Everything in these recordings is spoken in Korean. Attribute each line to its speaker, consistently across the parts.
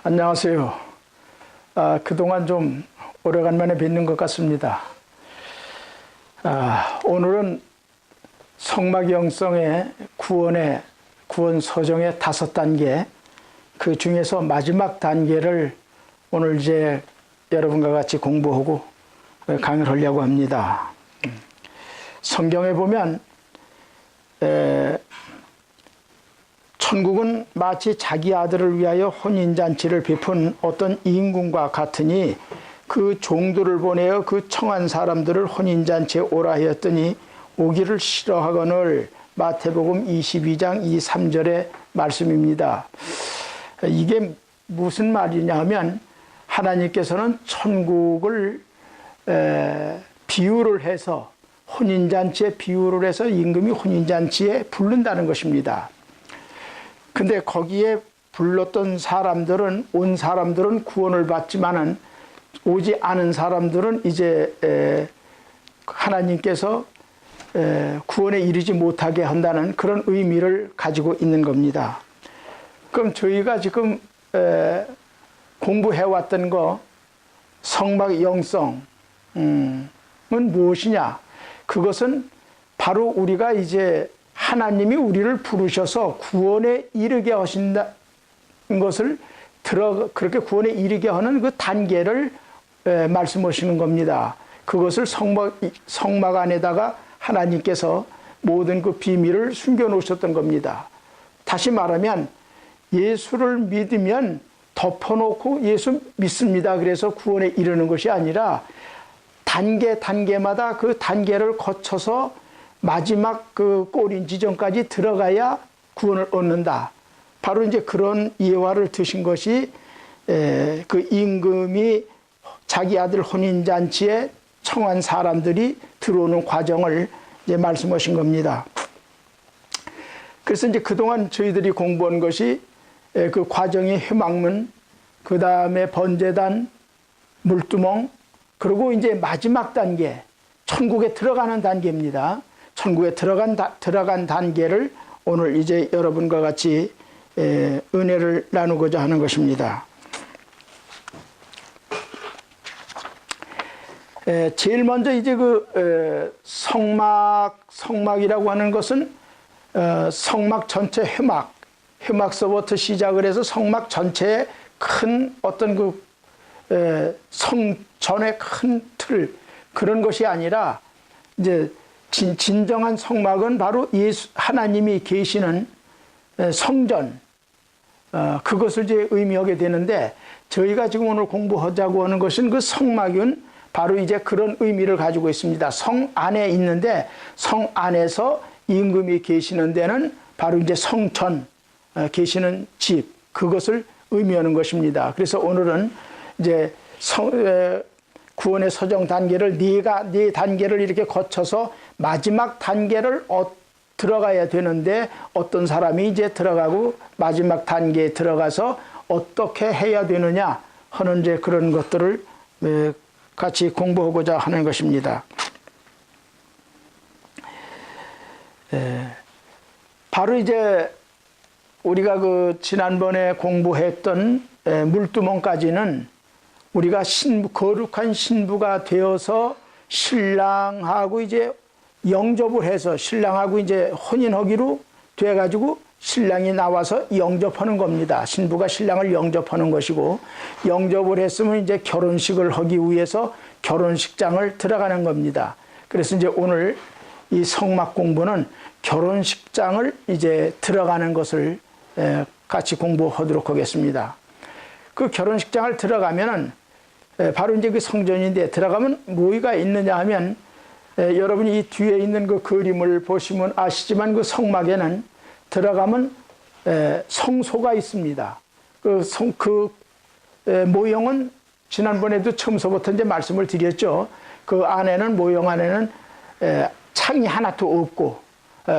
Speaker 1: 안녕하세요. 그동안 좀 오래간만에 뵙는 것 같습니다. 오늘은 성막영성의 구원 서정의 5단계, 그 중에서 마지막 단계를 오늘 이제 여러분과 같이 공부하고 강의를 하려고 합니다. 성경에 보면 천국은 마치 자기 아들을 위하여 혼인잔치를 베푼 어떤 임금과 같으니 그 종들을 보내어 그 청한 사람들을 혼인잔치에 오라 하였더니 오기를 싫어하거늘. 마태복음 22장 23절의 말씀입니다. 이게 무슨 말이냐 하면 하나님께서는 천국을 비유를 해서 혼인잔치에 비유를 해서 임금이 혼인잔치에 부른다는 것입니다. 근데 거기에 불렀던 사람들은, 온 사람들은 구원을 받지만은 오지 않은 사람들은 이제 하나님께서 구원에 이르지 못하게 한다는 그런 의미를 가지고 있는 겁니다. 그럼 저희가 지금 공부해왔던 거 성막 영성은 무엇이냐? 그것은 바로 우리가 이제 하나님이 우리를 부르셔서 구원에 이르게 하신다는 것을 그렇게 구원에 이르게 하는 그 단계를 말씀하시는 겁니다. 그것을 성막 안에다가 하나님께서 모든 그 비밀을 숨겨 놓으셨던 겁니다. 다시 말하면 예수를 믿으면 덮어놓고 예수 믿습니다, 그래서 구원에 이르는 것이 아니라 단계마다 그 단계를 거쳐서 마지막 그 꼬린 지점까지 들어가야 구원을 얻는다. 바로 이제 그런 예화를 드신 것이 그 임금이 자기 아들 혼인잔치에 청한 사람들이 들어오는 과정을 이제 말씀하신 겁니다. 그래서 이제 그동안 저희들이 공부한 것이 그 과정의 회막문, 그 다음에 번제단, 물두멍, 그리고 이제 마지막 단계, 천국에 들어가는 단계입니다. 천국에 들어간 단계를 오늘 이제 여러분과 같이 은혜를 나누고자 하는 것입니다. 제일 먼저 이제 그 성막이라고 하는 것은 성막 전체 회막서부터 시작을 해서 성막 전체의 큰 어떤 그 성전의 큰 틀, 그런 것이 아니라 이제 진정한 성막은 바로 하나님이 계시는 성전, 그것을 이제 의미하게 되는데, 저희가 지금 오늘 공부하자고 하는 것은 그 성막은 바로 이제 그런 의미를 가지고 있습니다. 성 안에 있는데, 성 안에서 임금이 계시는 데는 바로 이제 성전, 계시는 집, 그것을 의미하는 것입니다. 그래서 오늘은 이제 구원의 서정 단계를 네 단계를 이렇게 거쳐서 마지막 단계를 들어가야 되는데, 어떤 사람이 이제 들어가고 마지막 단계에 들어가서 어떻게 해야 되느냐 하는 이제 그런 것들을 같이 공부하고자 하는 것입니다. 바로 이제 우리가 그 지난번에 공부했던 물두멍까지는 우리가 거룩한 신부가 되어서 신랑하고 이제 영접을 해서 신랑하고 이제 혼인하기로 돼가지고 신랑이 나와서 영접하는 겁니다. 신부가 신랑을 영접하는 것이고, 영접을 했으면 이제 결혼식을 하기 위해서 결혼식장을 들어가는 겁니다. 그래서 이제 오늘 이 성막 공부는 결혼식장을 이제 들어가는 것을 같이 공부하도록 하겠습니다. 그 결혼식장을 들어가면은 바로 이제 그 성전인데, 들어가면 뭐가 있느냐 하면 여러분이 이 뒤에 있는 그 그림을 보시면 아시지만 그 성막에는 들어가면 성소가 있습니다. 그 모형은 지난번에도 처음서부터 이제 말씀을 드렸죠. 그 안에는, 모형 안에는 창이 하나도 없고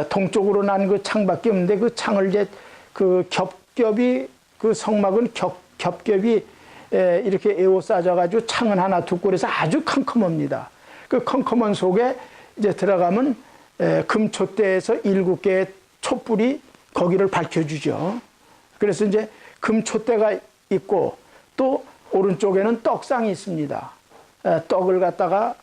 Speaker 1: 동쪽으로 난 그 창밖에 없는데, 그 창을 이제 그 겹겹이, 그 성막은 겹겹이 이렇게 에워싸져 가지고 창은 하나 두고, 그래서 아주 컴컴합니다. 그 컴컴한 속에 이제 들어가면 금촛대에서 7개의 촛불이 거기를 밝혀주죠. 그래서 이제 금촛대가 있고 또 오른쪽에는 떡상이 있습니다. 떡을 갖다가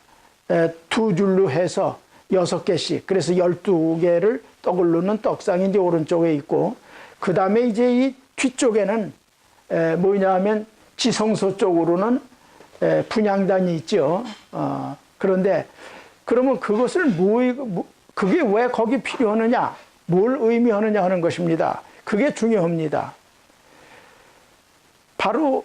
Speaker 1: 두 줄로 해서 6개씩, 그래서 12개를 떡을 넣는 떡상이 이제 오른쪽에 있고, 그 다음에 이제 이 뒤쪽에는 뭐냐 하면 지성소 쪽으로는 분향단이 있죠. 그런데 그러면 그것을 그게 왜 거기 필요하느냐, 뭘 의미하느냐 하는 것입니다. 그게 중요합니다. 바로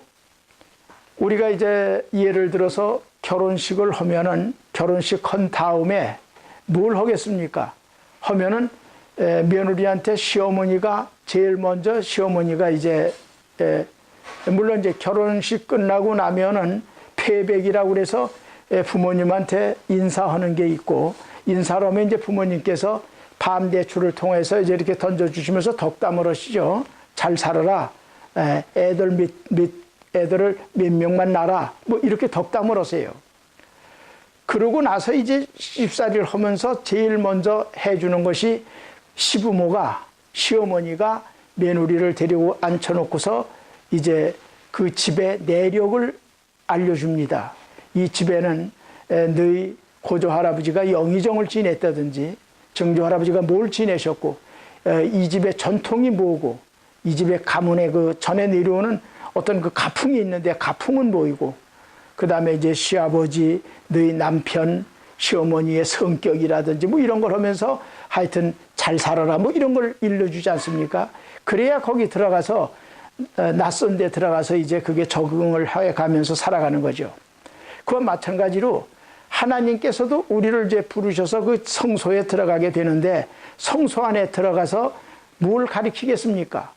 Speaker 1: 우리가 이제 예를 들어서 결혼식을 하면은, 결혼식 한 다음에 뭘 하겠습니까? 하면은 며느리한테 시어머니가 제일 먼저, 시어머니가 이제 물론 이제 결혼식 끝나고 나면은 패백이라고 그래서 부모님한테 인사하는 게 있고, 인사를 하면 이제 부모님께서 밤대추를 통해서 이제 이렇게 던져주시면서 덕담을 하시죠. 잘 살아라. 애들을 몇 명만 낳아라. 뭐 이렇게 덕담을 하세요. 그러고 나서 이제 집살이를 하면서 제일 먼저 해주는 것이 시부모가, 시어머니가 며느리를 데리고 앉혀놓고서 이제 그 집의 내력을 알려줍니다. 이 집에는 너희 고조할아버지가 영의정을 지냈다든지, 정조할아버지가 뭘 지내셨고, 이 집의 전통이 뭐고, 이 집의 가문의 그 전에 내려오는 어떤 그 가풍이 있는데 가풍은 뭐이고, 그 다음에 이제 시아버지, 너희 남편, 시어머니의 성격이라든지 뭐 이런 걸 하면서 하여튼 잘 살아라 뭐 이런 걸 일러주지 않습니까? 그래야 거기 들어가서 낯선 데 들어가서 이제 그게 적응을 해 가면서 살아가는 거죠. 그와 마찬가지로 하나님께서도 우리를 이제 부르셔서 그 성소에 들어가게 되는데, 성소 안에 들어가서 뭘 가리키겠습니까?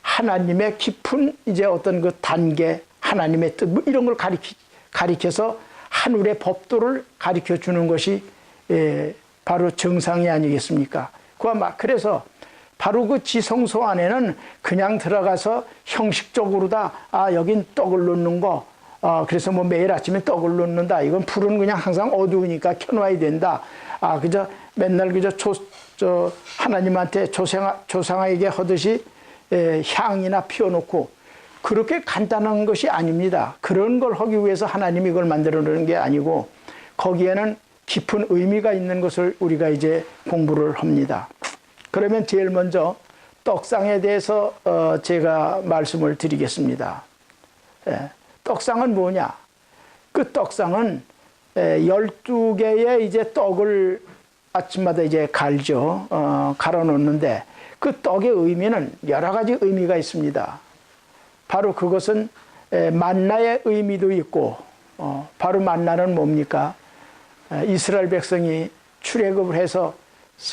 Speaker 1: 하나님의 깊은 이제 어떤 그 단계, 하나님의 뜻, 뭐 이런 걸 가리켜서 하늘의 법도를 가리켜 주는 것이 바로 정상이 아니겠습니까? 그래서 바로 그 지성소 안에는 그냥 들어가서 형식적으로다, 여긴 떡을 넣는 거, 그래서 뭐 매일 아침에 떡을 넣는다. 이건 불은 그냥 항상 어두우니까 켜놔야 된다. 그저 맨날 그저 하나님한테 조상에게 하듯이 향이나 피워놓고, 그렇게 간단한 것이 아닙니다. 그런 걸 하기 위해서 하나님이 이걸 만들어 놓은 게 아니고, 거기에는 깊은 의미가 있는 것을 우리가 이제 공부를 합니다. 그러면 제일 먼저 떡상에 대해서 제가 말씀을 드리겠습니다. 떡상은 뭐냐? 그 떡상은 12개의 이제 떡을 아침마다 이제 갈죠. 갈아 놓는데, 그 떡의 의미는 여러 가지 의미가 있습니다. 바로 그것은 만나의 의미도 있고, 바로 만나는 뭡니까? 이스라엘 백성이 출애굽을 해서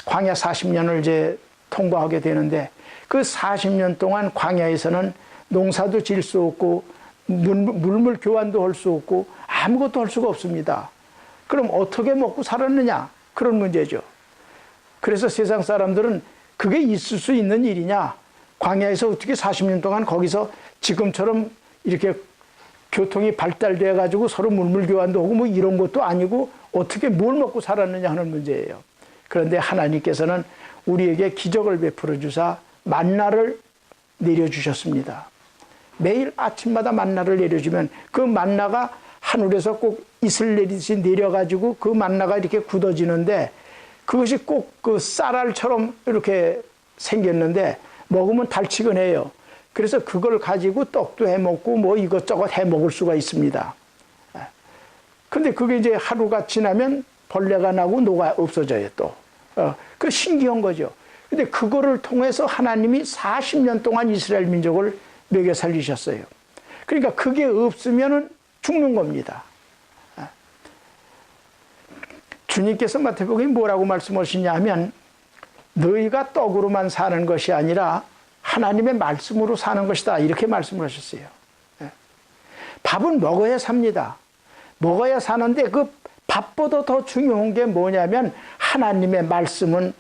Speaker 1: 광야 40년을 이제 통과하게 되는데, 그 40년 동안 광야에서는 농사도 질 수 없고 물물 교환도 할 수 없고 아무것도 할 수가 없습니다. 그럼 어떻게 먹고 살았느냐? 그런 문제죠. 그래서 세상 사람들은 그게 있을 수 있는 일이냐? 광야에서 어떻게 40년 동안 거기서 지금처럼 이렇게 교통이 발달돼 가지고 서로 물물 교환도 하고 뭐 이런 것도 아니고 어떻게 뭘 먹고 살았느냐 하는 문제예요. 그런데 하나님께서는 우리에게 기적을 베풀어 주사 만나를 내려주셨습니다. 매일 아침마다 만나를 내려주면 그 만나가 하늘에서 꼭 이슬 내리듯이 내려가지고 그 만나가 이렇게 굳어지는데, 그것이 꼭 그 쌀알처럼 이렇게 생겼는데 먹으면 달치근해요. 그래서 그걸 가지고 떡도 해 먹고 뭐 이것저것 해 먹을 수가 있습니다. 근데 그게 이제 하루가 지나면 벌레가 나고 녹아 없어져요 또. 그 신기한 거죠. 근데 그거를 통해서 하나님이 40년 동안 이스라엘 민족을 먹여 살리셨어요. 그러니까 그게 없으면은 죽는 겁니다. 주님께서 마태복음에 뭐라고 말씀하시냐 하면, 너희가 떡으로만 사는 것이 아니라 하나님의 말씀으로 사는 것이다, 이렇게 말씀을 하셨어요. 밥은 먹어야 삽니다. 먹어야 사는데 그 밥보다 더 중요한 게 뭐냐면, 하나님의 말씀은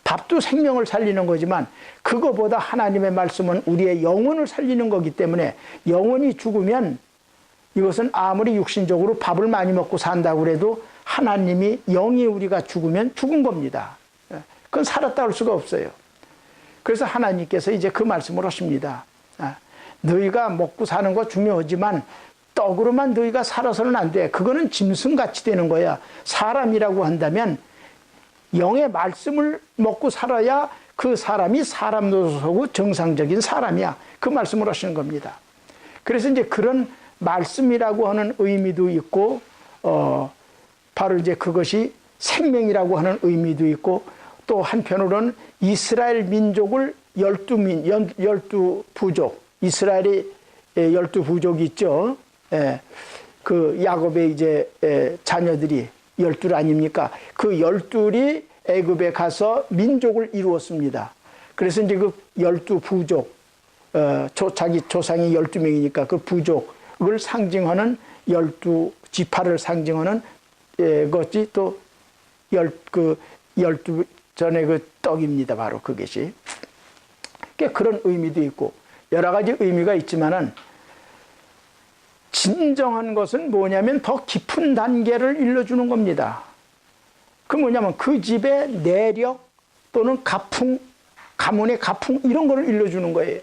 Speaker 1: 밥도 생명을 살리는 거지만 그거보다 하나님의 말씀은 우리의 영혼을 살리는 거기 때문에, 영혼이 죽으면 이것은 아무리 육신적으로 밥을 많이 먹고 산다고 해도 하나님이, 영이 우리가 죽으면 죽은 겁니다. 그건 살았다 할 수가 없어요. 그래서 하나님께서 이제 그 말씀을 하십니다. 너희가 먹고 사는 거 중요하지만 떡으로만 너희가 살아서는 안 돼. 그거는 짐승같이 되는 거야. 사람이라고 한다면 영의 말씀을 먹고 살아야 그 사람이 사람 노릇하고 정상적인 사람이야. 그 말씀을 하시는 겁니다. 그래서 이제 그런 말씀이라고 하는 의미도 있고, 바로 이제 그것이 생명이라고 하는 의미도 있고, 또 한편으로는 이스라엘 민족을 12부족, 이스라엘이 12부족이 있죠. 그 야곱의 이제 자녀들이 12 아닙니까? 그 12이 애굽에 가서 민족을 이루었습니다. 그래서 이제 그 12부족, 자기 조상이 12명이니까 그 부족을 상징하는 12지파를 상징하는 것이 또 12 전에 그 떡입니다. 바로 그것이. 그런 의미도 있고 여러 가지 의미가 있지만은 진정한 것은 뭐냐면 더 깊은 단계를 일러주는 겁니다. 그 뭐냐면 그 집의 내력 또는 가풍, 가문의 가풍 이런 거를 일러주는 거예요.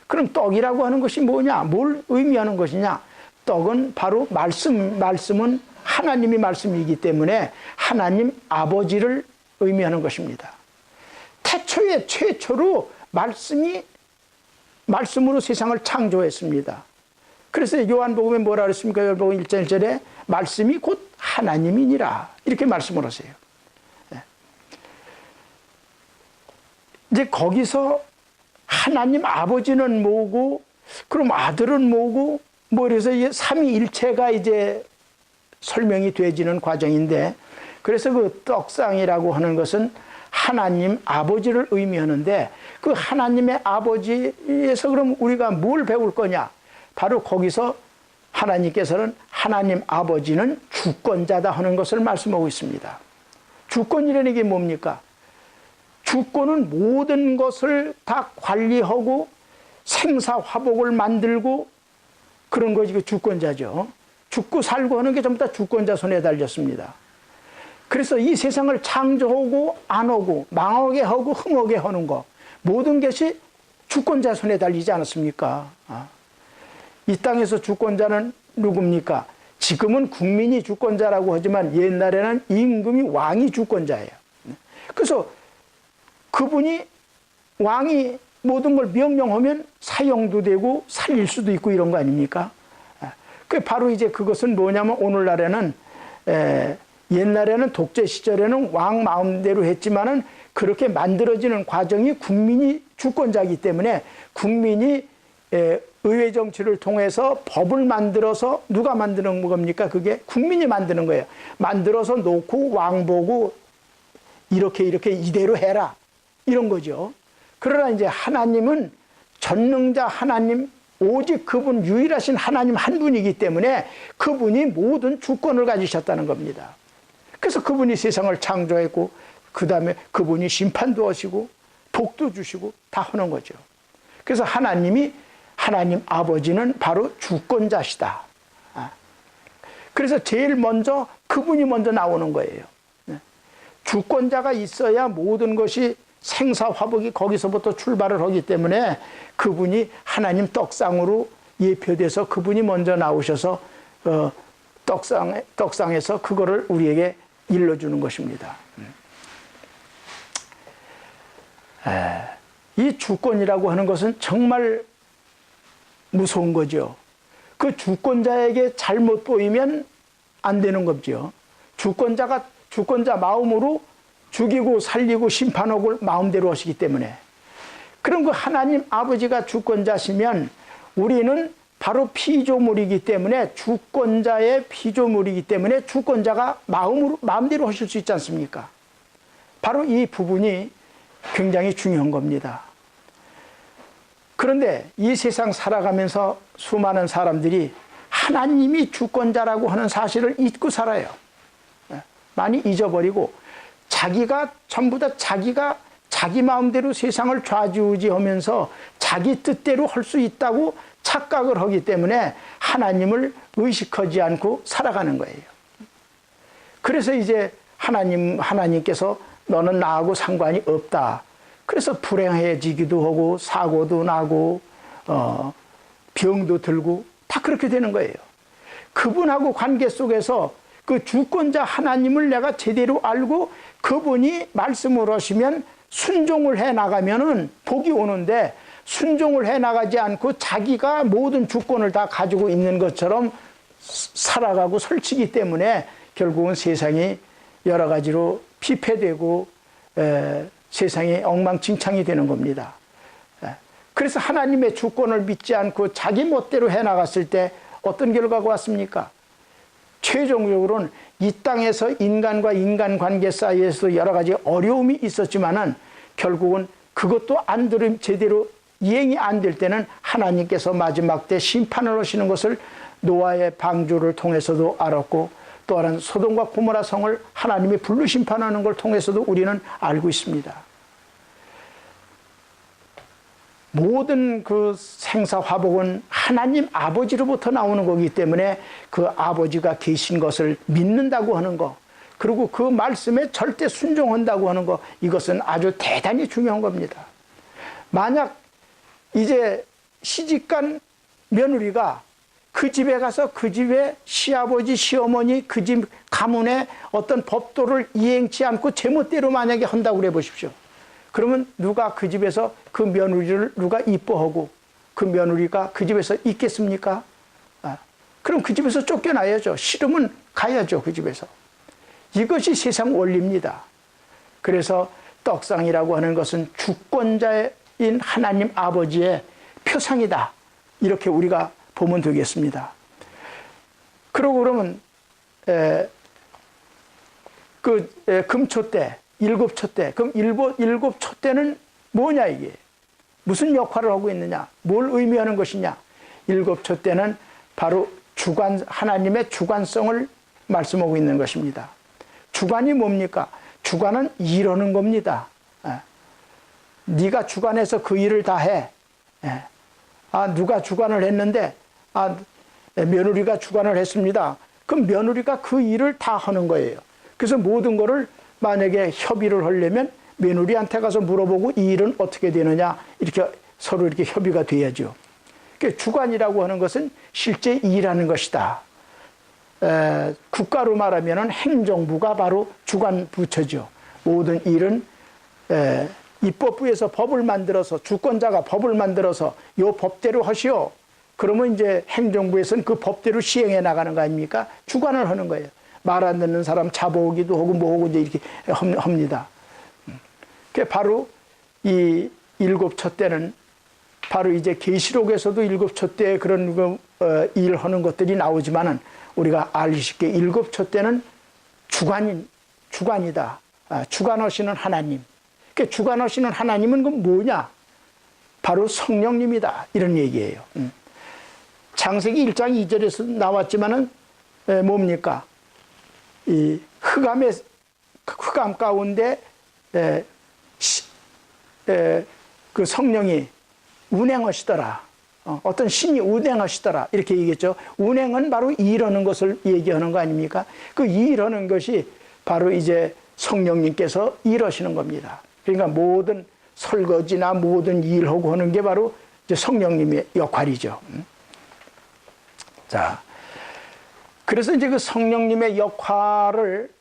Speaker 1: 그럼 떡이라고 하는 것이 뭐냐? 뭘 의미하는 것이냐? 떡은 바로 말씀은 하나님이 말씀이기 때문에 하나님 아버지를 의미하는 것입니다. 태초에 최초로 말씀으로 세상을 창조했습니다. 그래서 요한복음에 뭐라 그랬습니까? 요한복음 1장 1절에 말씀이 곧 하나님이니라 이렇게 말씀을 하세요. 이제 거기서 하나님 아버지는 뭐고 그럼 아들은 뭐고 뭐 그래서 삼위일체가 이제 설명이 되어지는 과정인데, 그래서 그 떡상이라고 하는 것은 하나님 아버지를 의미하는데, 그 하나님의 아버지에서 그럼 우리가 뭘 배울 거냐? 바로 거기서 하나님께서는 하나님 아버지는 주권자다 하는 것을 말씀하고 있습니다. 주권이라는 게 뭡니까? 주권은 모든 것을 다 관리하고 생사화복을 만들고 그런 것이 그 주권자죠. 죽고 살고 하는 게 전부 다 주권자 손에 달렸습니다. 그래서 이 세상을 창조하고 안 하고 망하게 하고 흥하게 하는 거 모든 것이 주권자 손에 달리지 않았습니까? 이 땅에서 주권자는 누굽니까? 지금은 국민이 주권자라고 하지만 옛날에는 임금이 왕이 주권자예요. 그래서 그분이 왕이 모든 걸 명령하면 사형도 되고 살릴 수도 있고 이런 거 아닙니까? 그 바로 이제 그것은 뭐냐면 오늘날에는 옛날에는 독재 시절에는 왕 마음대로 했지만은 그렇게 만들어지는 과정이 국민이 주권자이기 때문에 국민이 의회 정치를 통해서 법을 만들어서 누가 만드는 겁니까? 그게 국민이 만드는 거예요. 만들어서 놓고 왕 보고 이렇게 이대로 해라 이런 거죠. 그러나 이제 하나님은 전능자 하나님, 오직 그분 유일하신 하나님 한 분이기 때문에 그분이 모든 주권을 가지셨다는 겁니다. 그래서 그분이 세상을 창조했고 그 다음에 그분이 심판도 하시고 복도 주시고 다 하는 거죠. 그래서 하나님 아버지는 바로 주권자시다. 그래서 제일 먼저 그분이 먼저 나오는 거예요. 주권자가 있어야 모든 것이 생사화복이 거기서부터 출발을 하기 때문에 그분이 하나님 떡상으로 예표돼서 그분이 먼저 나오셔서 떡상에서 그거를 우리에게 일러주는 것입니다. 이 주권이라고 하는 것은 정말 무서운 거죠. 그 주권자에게 잘못 보이면 안 되는 거죠. 주권자 마음으로 죽이고 살리고 심판하고 마음대로 하시기 때문에. 그럼 그 하나님 아버지가 주권자시면 우리는 바로 피조물이기 때문에 주권자의 피조물이기 때문에 주권자가 마음대로 하실 수 있지 않습니까? 바로 이 부분이 굉장히 중요한 겁니다. 그런데 이 세상 살아가면서 수많은 사람들이 하나님이 주권자라고 하는 사실을 잊고 살아요. 많이 잊어버리고 자기가 전부 다 자기 마음대로 세상을 좌지우지하면서 자기 뜻대로 할 수 있다고 착각을 하기 때문에 하나님을 의식하지 않고 살아가는 거예요. 그래서 이제 하나님께서 너는 나하고 상관이 없다. 그래서 불행해지기도 하고 사고도 나고 병도 들고 다 그렇게 되는 거예요. 그분하고 관계 속에서 그 주권자 하나님을 내가 제대로 알고 그분이 말씀을 하시면 순종을 해 나가면은 복이 오는데, 순종을 해 나가지 않고 자기가 모든 주권을 다 가지고 있는 것처럼 살아가고 설치기 때문에 결국은 세상이 여러 가지로 피폐되고 세상이 엉망진창이 되는 겁니다. 그래서 하나님의 주권을 믿지 않고 자기 멋대로 해 나갔을 때 어떤 결과가 왔습니까? 최종적으로는 이 땅에서 인간과 인간관계 사이에서도 여러 가지 어려움이 있었지만은 결국은 그것도 안 들으면 제대로 이행이 안 될 때는 하나님께서 마지막 때 심판을 하시는 것을 노아의 방주를 통해서도 알았고, 또 하나는 소돔과 고모라 성을 하나님이 불로 심판하는 걸 통해서도 우리는 알고 있습니다. 모든 그 생사화복은 하나님 아버지로부터 나오는 거기 때문에 그 아버지가 계신 것을 믿는다고 하는 거, 그리고 그 말씀에 절대 순종한다고 하는 거, 이것은 아주 대단히 중요한 겁니다. 만약 이제 시집간 며느리가 그 집에 가서 그 집에 시아버지, 시어머니, 그 집 가문의 어떤 법도를 이행치 않고 제멋대로 만약에 한다고 그래 보십시오. 그러면 누가 그 집에서 그 며느리를 누가 이뻐하고 그 며느리가 그 집에서 있겠습니까? 그럼 그 집에서 쫓겨나야죠. 싫으면 가야죠, 그 집에서. 이것이 세상 원리입니다. 그래서 떡상이라고 하는 것은 주권자인 하나님 아버지의 표상이다, 이렇게 우리가 보면 되겠습니다. 그러고 그러면 금초 때, 일곱초 때, 그럼 일곱초 때는 뭐냐, 이게 무슨 역할을 하고 있느냐, 뭘 의미하는 것이냐. 일곱초 때는 바로 하나님의 주관성을 말씀하고 있는 것입니다. 주관이 뭡니까? 주관은 일하는 겁니다. 네가 주관해서 그 일을 다 해. 누가 주관을 했는데 며느리가 주관을 했습니다. 그럼 며느리가 그 일을 다 하는 거예요. 그래서 모든 거를 만약에 협의를 하려면 며느리한테 가서 물어보고 이 일은 어떻게 되느냐, 이렇게 서로 이렇게 협의가 돼야죠. 그러니까 주관이라고 하는 것은 실제 일하는 것이다. 국가로 말하면 행정부가 바로 주관 부처죠. 모든 일은 입법부에서 법을 만들어서, 주권자가 법을 만들어서 요 법대로 하시오. 그러면 이제 행정부에서는 그 법대로 시행해 나가는 거 아닙니까? 주관을 하는 거예요. 말 안 듣는 사람 잡아오기도 하고 뭐하고 이제 이렇게 합니다. 그 바로 이 일곱초 때는 바로 이제 계시록에서도 일곱초 때 그런 일하는 것들이 나오지만은 우리가 알기 쉽게 일곱초 때는 주관이다. 주관하시는 하나님. 그 주관하시는 하나님은 그 뭐냐? 바로 성령님이다, 이런 얘기예요. 창세기 1장 2절에서 나왔지만은 뭡니까? 이 흑암 가운데 그 성령이 운행하시더라. 어떤 신이 운행하시더라, 이렇게 얘기했죠. 운행은 바로 일하는 것을 얘기하는 거 아닙니까? 그 일하는 것이 바로 이제 성령님께서 일하시는 겁니다. 그러니까 모든 설거지나 모든 일하고 하는 게 바로 이제 성령님의 역할이죠. 자, 그래서 이제 그 성령님의 역할을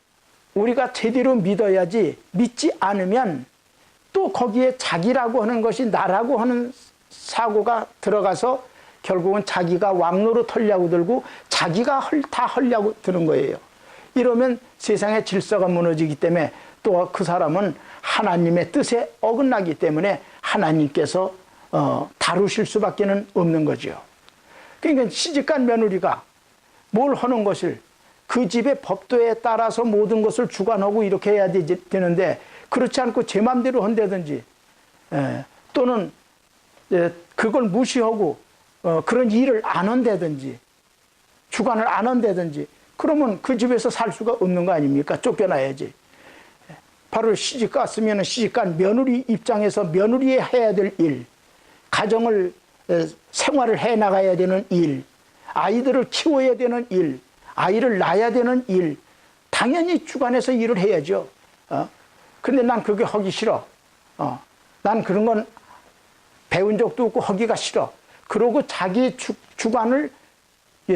Speaker 1: 우리가 제대로 믿어야지, 믿지 않으면 또 거기에 자기라고 하는 것이 나라고 하는 사고가 들어가서 결국은 자기가 왕노릇 하려고 들고 자기가 다 하려고 드는 거예요. 이러면 세상의 질서가 무너지기 때문에 또 그 사람은 하나님의 뜻에 어긋나기 때문에 하나님께서 다루실 수밖에 없는 거죠. 그러니까 시집간 며느리가 뭘 하는 것을 그 집의 법도에 따라서 모든 것을 주관하고 이렇게 해야 되는데, 그렇지 않고 제 맘대로 한다든지 또는 그걸 무시하고 그런 일을 안 한다든지 주관을 안 한다든지, 그러면 그 집에서 살 수가 없는 거 아닙니까? 쫓겨나야지. 바로 시집 갔으면 시집간 며느리 입장에서 며느리에 해야 될 일, 가정을 생활을 해 나가야 되는 일, 아이들을 키워야 되는 일, 아이를 낳아야 되는 일, 당연히 주관해서 일을 해야죠. 근데 난 그게 하기 싫어. 난 그런 건 배운 적도 없고 하기가 싫어. 그러고 자기 주관을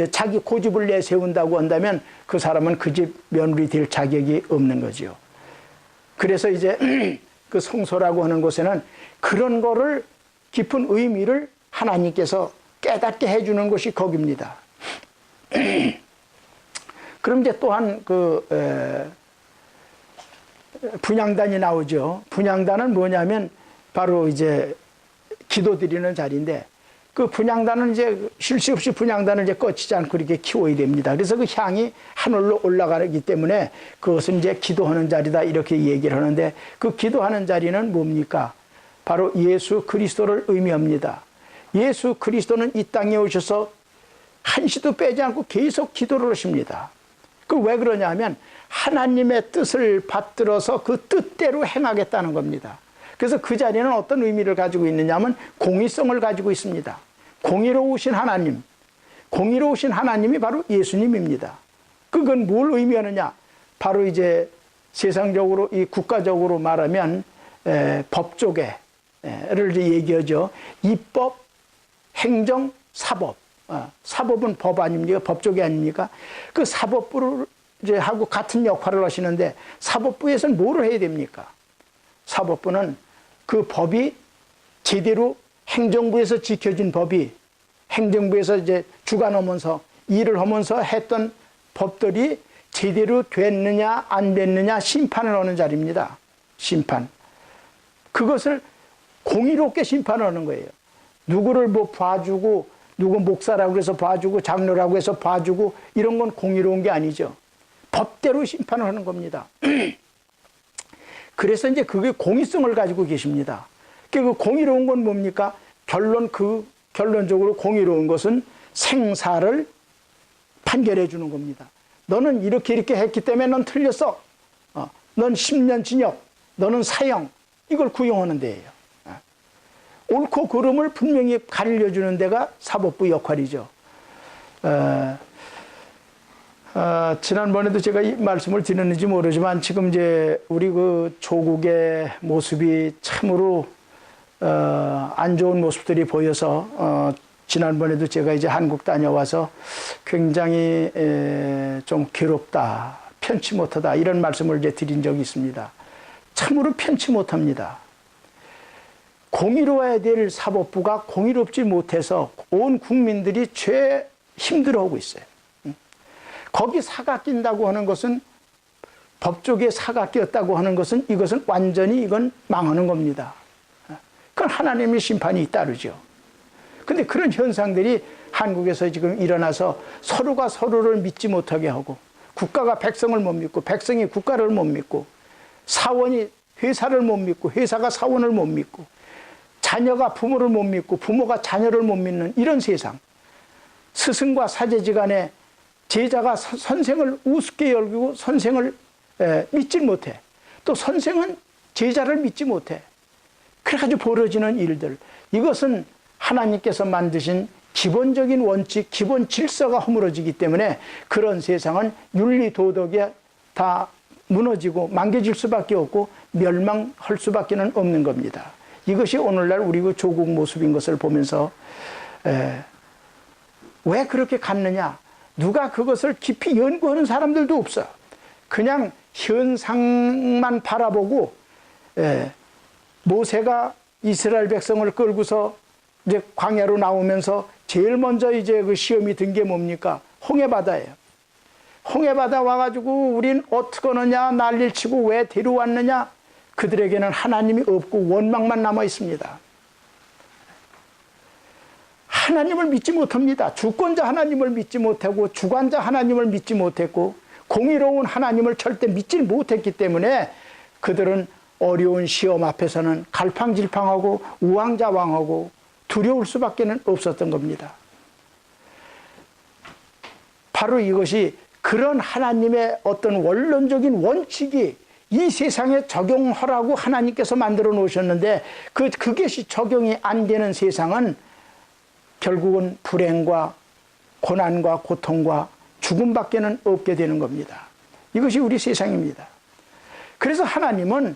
Speaker 1: 자기 고집을 내세운다고 한다면 그 사람은 그 집 며느리 될 자격이 없는 거죠. 그래서 이제 그 성소라고 하는 곳에는 그런 거를 깊은 의미를 하나님께서 깨닫게 해주는 곳이 거기입니다. 그럼 이제 또한 분향단이 나오죠. 분향단은 뭐냐면 바로 이제 기도드리는 자리인데, 그 분향단은 이제 쉴 새 없이 분향단을 이제 꺼치지 않고 이렇게 키워야 됩니다. 그래서 그 향이 하늘로 올라가기 때문에 그것은 이제 기도하는 자리다 이렇게 얘기를 하는데, 그 기도하는 자리는 뭡니까? 바로 예수 그리스도를 의미합니다. 예수 그리스도는 이 땅에 오셔서 한시도 빼지 않고 계속 기도를 하십니다. 그 왜 그러냐 하면 하나님의 뜻을 받들어서 그 뜻대로 행하겠다는 겁니다. 그래서 그 자리는 어떤 의미를 가지고 있느냐 하면 공의성을 가지고 있습니다. 공의로우신 하나님, 공의로우신 하나님이 바로 예수님입니다. 그건 뭘 의미하느냐? 바로 이제 세상적으로 이 국가적으로 말하면 법조계를 얘기하죠. 입법, 행정, 사법. 사법은 법 아닙니까? 법조계 아닙니까? 그 사법부를 이제 하고 같은 역할을 하시는데, 사법부에서는 뭐를 해야 됩니까? 사법부는 그 법이 제대로 행정부에서 지켜진 법이, 행정부에서 이제 주관하면서 일을 하면서 했던 법들이 제대로 됐느냐 안 됐느냐 심판을 하는 자리입니다. 심판. 그것을 공의롭게 심판하는 거예요. 누구를 뭐 봐주고, 누구 목사라고 해서 봐주고, 장로라고 해서 봐주고, 이런 건 공의로운 게 아니죠. 법대로 심판을 하는 겁니다. 그래서 이제 그게 공의성을 가지고 계십니다. 그 공의로운 건 뭡니까? 결론적으로 공의로운 것은 생사를 판결해 주는 겁니다. 너는 이렇게 했기 때문에 넌 틀렸어. 넌 10년 징역, 너는 사형. 이걸 구형하는 데예요. 옳고 그름을 분명히 가르쳐주는 데가 사법부 역할이죠. 지난번에도 제가 이 말씀을 드렸는지 모르지만, 지금 이제 우리 그 조국의 모습이 참으로 안 좋은 모습들이 보여서 지난번에도 제가 이제 한국 다녀와서 굉장히 좀 괴롭다, 편치 못하다, 이런 말씀을 이제 드린 적이 있습니다. 참으로 편치 못합니다. 공의로워야 될 사법부가 공의롭지 못해서 온 국민들이 죄 힘들어하고 있어요. 거기 사가 낀다고 하는 것은, 법조계에 사가 끼었다고 하는 것은, 이것은 완전히 이건 망하는 겁니다. 그건 하나님의 심판이 따르죠. 근데 그런 현상들이 한국에서 지금 일어나서 서로가 서로를 믿지 못하게 하고, 국가가 백성을 못 믿고, 백성이 국가를 못 믿고, 사원이 회사를 못 믿고, 회사가 사원을 못 믿고, 자녀가 부모를 못 믿고, 부모가 자녀를 못 믿는 이런 세상. 스승과 사제지간에 제자가 선생을 우습게 여기고 선생을 믿지 못해. 또 선생은 제자를 믿지 못해. 그래가지고 벌어지는 일들. 이것은 하나님께서 만드신 기본적인 원칙, 기본 질서가 허물어지기 때문에 그런 세상은 윤리 도덕이 다 무너지고 망개질 수밖에 없고 멸망할 수밖에 없는 겁니다. 이것이 오늘날 우리 그 조국 모습인 것을 보면서 왜 그렇게 갔느냐? 누가 그것을 깊이 연구하는 사람들도 없어. 그냥 현상만 바라보고, 모세가 이스라엘 백성을 끌고서 이제 광야로 나오면서 제일 먼저 이제 그 시험이 든 게 뭡니까? 홍해바다예요. 홍해바다 와가지고 우린 어떻게 하느냐, 난리를 치고 왜 데려왔느냐? 그들에게는 하나님이 없고 원망만 남아 있습니다. 하나님을 믿지 못합니다. 주권자 하나님을 믿지 못하고, 주관자 하나님을 믿지 못했고, 공의로운 하나님을 절대 믿지 못했기 때문에 그들은 어려운 시험 앞에서는 갈팡질팡하고 우왕좌왕하고 두려울 수밖에 없었던 겁니다. 바로 이것이, 그런 하나님의 어떤 원론적인 원칙이 이 세상에 적용하라고 하나님께서 만들어 놓으셨는데, 그것이 적용이 안 되는 세상은 결국은 불행과 고난과 고통과 죽음밖에 없게 되는 겁니다. 이것이 우리 세상입니다. 그래서 하나님은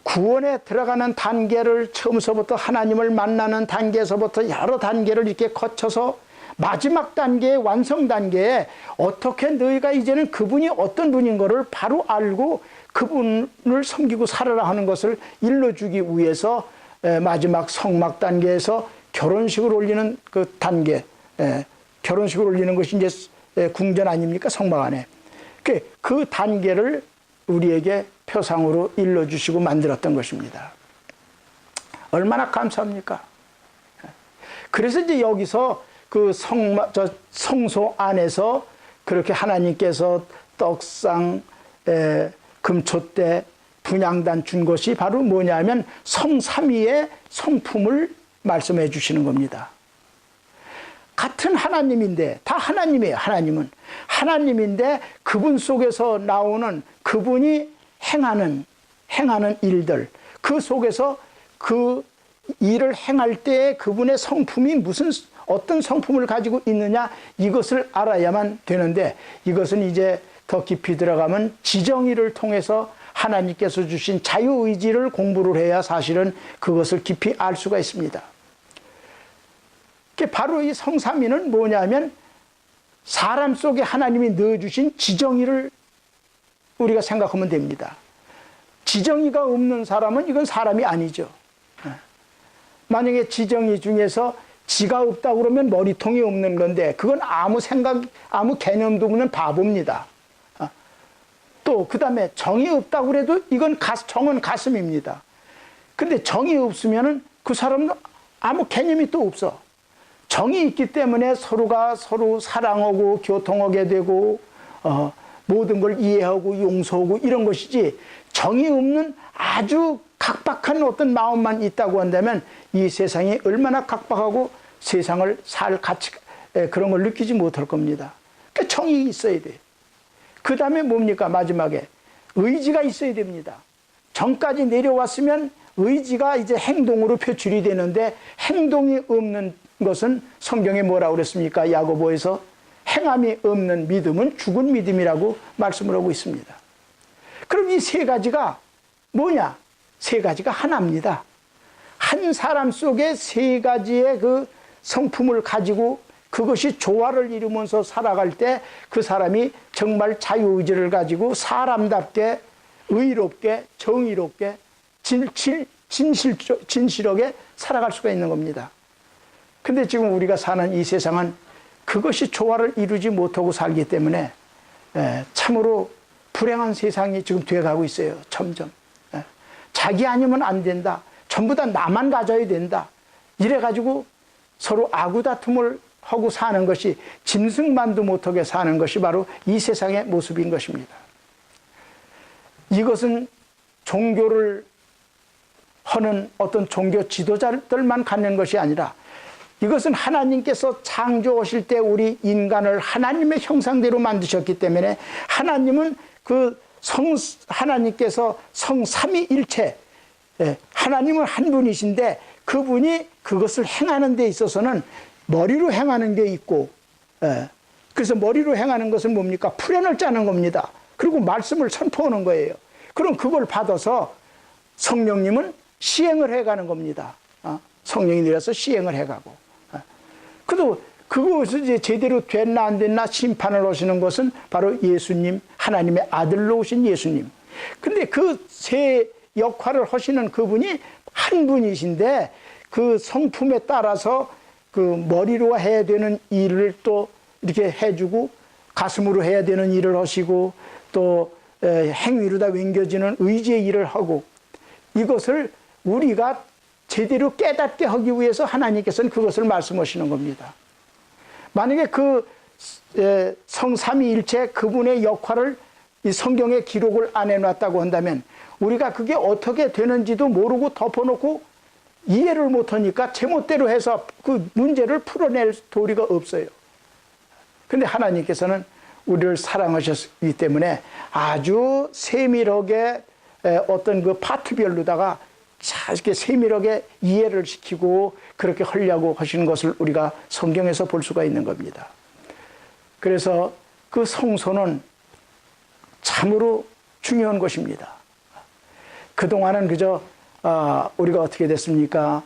Speaker 1: 구원에 들어가는 단계를 처음서부터 하나님을 만나는 단계에서부터 여러 단계를 이렇게 거쳐서 마지막 단계의 완성 단계에 어떻게 너희가 이제는 그분이 어떤 분인 것을 바로 알고 그분을 섬기고 살아라 하는 것을 일러주기 위해서 마지막 성막 단계에서 결혼식을 올리는 그 단계, 결혼식을 올리는 것이 이제 궁전 아닙니까? 성막 안에. 그 단계를 우리에게 표상으로 일러주시고 만들었던 것입니다. 얼마나 감사합니까? 그래서 이제 여기서 그 성소 안에서 그렇게 하나님께서 떡상, 금촛대, 분향단 준 것이 바로 뭐냐면 성삼위의 성품을 말씀해 주시는 겁니다. 같은 하나님인데, 다 하나님이에요. 하나님은 하나님인데 그분 속에서 나오는 그분이 행하는 일들, 그 속에서 그 일을 행할 때 그분의 성품이 어떤 성품을 가지고 있느냐, 이것을 알아야만 되는데, 이것은 이제 더 깊이 들어가면 지정의를 통해서 하나님께서 주신 자유의지를 공부를 해야 사실은 그것을 깊이 알 수가 있습니다. 바로 이 성삼위는 뭐냐면 사람 속에 하나님이 넣어주신 지정의를 우리가 생각하면 됩니다. 지정의가 없는 사람은 이건 사람이 아니죠. 만약에 지정의 중에서 지가 없다고 그러면 머리통이 없는 건데, 그건 아무 개념도 없는 바보입니다. 또 그 다음에 정이 없다고 그래도 이건 정은 가슴입니다. 근데 정이 없으면 그 사람은 아무 개념이 또 없어. 정이 있기 때문에 서로가 서로 사랑하고 교통하게 되고 모든 걸 이해하고 용서하고 이런 것이지, 정이 없는 아주 각박한 어떤 마음만 있다고 한다면 이 세상이 얼마나 각박하고 세상을 살 가치, 그런 걸 느끼지 못할 겁니다. 그러니까 정이 있어야 돼. 그 다음에 뭡니까? 마지막에 의지가 있어야 됩니다. 정까지 내려왔으면 의지가 이제 행동으로 표출이 되는데, 행동이 없는 것은 성경에 뭐라고 그랬습니까? 야고보에서 행함이 없는 믿음은 죽은 믿음이라고 말씀을 하고 있습니다. 그럼 이 세 가지가 뭐냐? 세 가지가 하나입니다. 한 사람 속에 세 가지의 그 성품을 가지고 그것이 조화를 이루면서 살아갈 때 그 사람이 정말 자유의지를 가지고 사람답게 의롭게 정의롭게 진실하게 살아갈 수가 있는 겁니다. 근데 지금 우리가 사는 이 세상은 그것이 조화를 이루지 못하고 살기 때문에 참으로 불행한 세상이 지금 되어가고 있어요. 점점. 자기 아니면 안 된다. 전부 다 나만 가져야 된다. 이래가지고 서로 아구다툼을 하고 사는 것이, 짐승만도 못하게 사는 것이 바로 이 세상의 모습인 것입니다. 이것은 종교를 하는 어떤 종교 지도자들만 갖는 것이 아니라, 이것은 하나님께서 창조하실 때 우리 인간을 하나님의 형상대로 만드셨기 때문에, 하나님은 하나님께서 성삼위일체, 하나님은 한 분이신데 그분이 그것을 행하는 데 있어서는 머리로 행하는 게 있고, 그래서 머리로 행하는 것은 뭡니까? 플랜을 짜는 겁니다. 그리고 말씀을 선포하는 거예요. 그럼 그걸 받아서 성령님은 시행을 해가는 겁니다. 성령이 내려서 시행을 해가고. 그래도 그것을 이제 제대로 됐나 안 됐나 심판을 하시는 것은 바로 예수님, 하나님의 아들로 오신 예수님. 근데 그 세 역할을 하시는 그분이 한 분이신데, 그 성품에 따라서 그 머리로 해야 되는 일을 또 이렇게 해주고, 가슴으로 해야 되는 일을 하시고, 또 행위로다 맹겨지는 의지의 일을 하고, 이것을 우리가 제대로 깨닫게 하기 위해서 하나님께서는 그것을 말씀하시는 겁니다. 만약에 그 성삼위일체 그분의 역할을 이 성경에 기록을 안 해놨다고 한다면, 우리가 그게 어떻게 되는지도 모르고 덮어놓고 이해를 못하니까 제멋대로 해서 그 문제를 풀어낼 도리가 없어요. 근데 하나님께서는 우리를 사랑하셨기 때문에 아주 세밀하게 어떤 그 파트별로다가 이렇게 세밀하게 이해를 시키고 그렇게 하려고 하시는 것을 우리가 성경에서 볼 수가 있는 겁니다. 그래서 그 성소는 참으로 중요한 것입니다. 그동안은 그저 우리가 어떻게 됐습니까?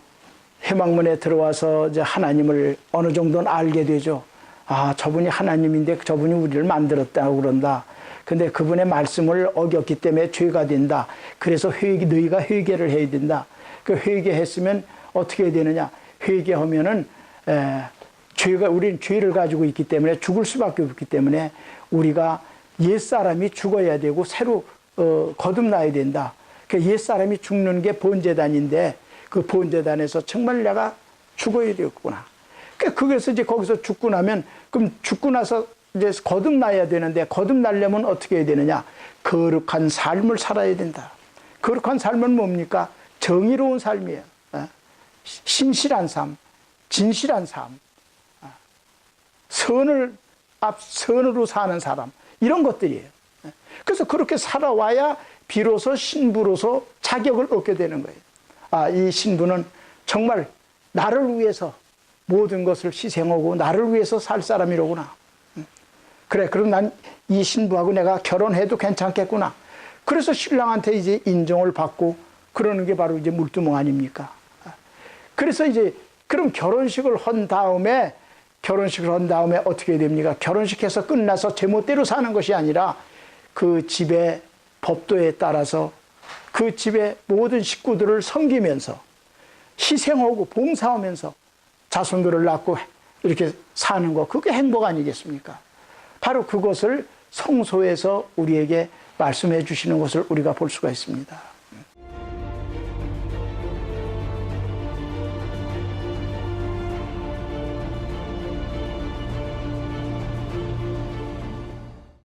Speaker 1: 회막문에 들어와서 이제 하나님을 어느 정도는 알게 되죠. 저분이 하나님인데 저분이 우리를 만들었다고 그런다. 근데 그분의 말씀을 어겼기 때문에 죄가 된다. 그래서 너희가 회개를 해야 된다. 그 회개했으면 어떻게 해야 되느냐? 회개하면은 우리는 죄를 가지고 있기 때문에 죽을 수밖에 없기 때문에 우리가 옛사람이 죽어야 되고 새로 거듭나야 된다. 그 옛사람이 죽는 게 번제단인데 그 번제단에서 정말 내가 죽어야 되겠구나. 그래서 이제 거기서 죽고 나면 그럼 죽고 나서 이제 거듭나야 되는데 거듭나려면 어떻게 해야 되느냐? 거룩한 삶을 살아야 된다. 거룩한 삶은 뭡니까? 정의로운 삶이에요. 신실한 삶, 진실한 삶, 선으로 사는 사람, 이런 것들이에요. 그래서 그렇게 살아와야 비로소 신부로서 자격을 얻게 되는 거예요. 이 신부는 정말 나를 위해서 모든 것을 희생하고 나를 위해서 살 사람이로구나. 그래, 그럼 난 이 신부하고 내가 결혼해도 괜찮겠구나. 그래서 신랑한테 이제 인정을 받고 그러는 게 바로 이제 물두멍 아닙니까? 그래서 이제 그럼 결혼식을 한 다음에 어떻게 됩니까? 결혼식해서 끝나서 제멋대로 사는 것이 아니라 그 집의 법도에 따라서 그 집의 모든 식구들을 섬기면서 희생하고 봉사하면서 자손들을 낳고 이렇게 사는 거, 그게 행복 아니겠습니까? 바로 그것을 성소에서 우리에게 말씀해 주시는 것을 우리가 볼 수가 있습니다.